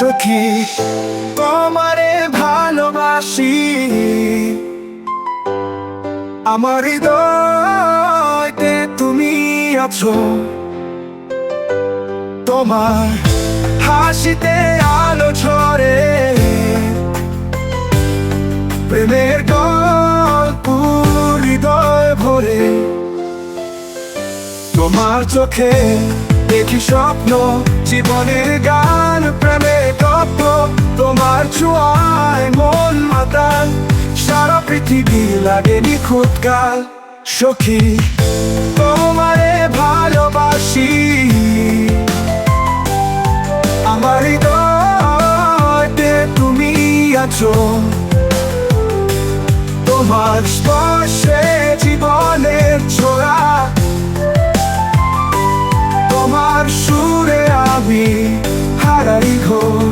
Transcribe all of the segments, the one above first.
সখী তোমারে ভালোবাসি, আমার হৃদয়তে তুমি আছো। তোমার হাসিতে আলো ঝরে, প্রেমের গল্প হৃদয় ভরে। তোমার চোখে দেখি স্বপ্ন, জীবনের গান, প্রেমের গল্প। তোমার ছোঁয়ায় মন মাতাল, সারা পৃথিবী লাগে নিখুঁত কাল। সখী তোমারে ভালোবাসি, আমার হৃদয়তে তুমি আছো। তোমার স্পর্শে জীবনের ছোঁয়া, তোমার সুরে আমি হারাই ঘোর।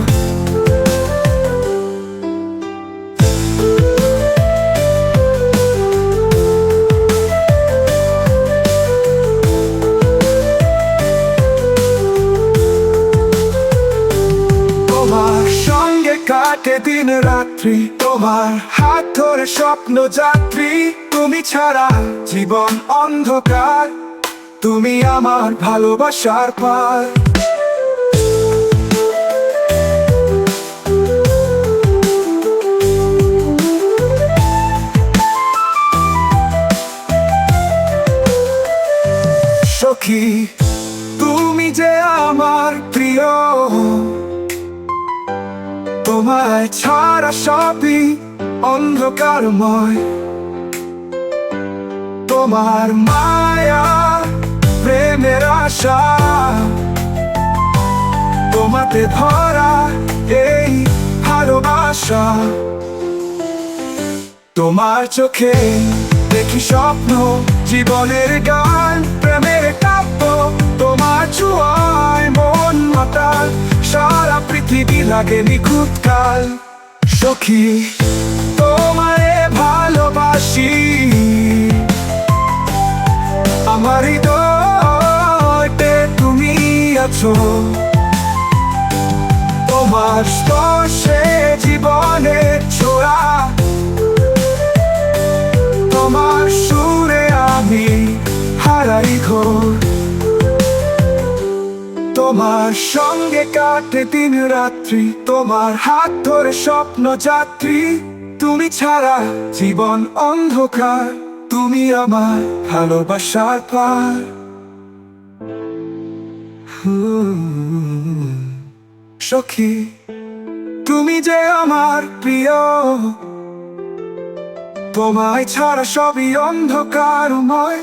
তোমার সঙ্গে কাটে দিন রাত্রি, তোমার হাত ধরে স্বপ্ন যাত্রী। তুমি ছাড়া জীবন অন্ধকার, তুমি আমার ভালোবাসার পার। সখী তুমি যে আমার প্রিয়, তোমায় ছাড়া সবই অন্ধকারময়। তোমার মায়া প্রেমের আশা, তোমাতে ধরা এই ভালোবাসা। তোমার চোখে দেখি স্বপ্ন, জীবনের গান, প্রেমের কাব্য। তোমার ছোঁয়ায় মন মাতাল, সারা পৃথিবী লাগে নিখুঁত কাল। সখী তোমারে ভালোবাসি, আমার হৃদয়তে তুমি আছো। তোমার স্পর্শে জীবনের ছোঁয়া, তোমার সুরে আমি হারাই ঘোর। তোমার সঙ্গে কাটে দিন রাত্রি, তোমার হাত ধরে স্বপ্ন যাত্রী। তুমি ছাড়া জীবন অন্ধকার, তুমি আমার ভালোবাসার পার। সখী তুমি যে আমার প্রিয়, তোমায় ছাড়া সবই অন্ধকারময়।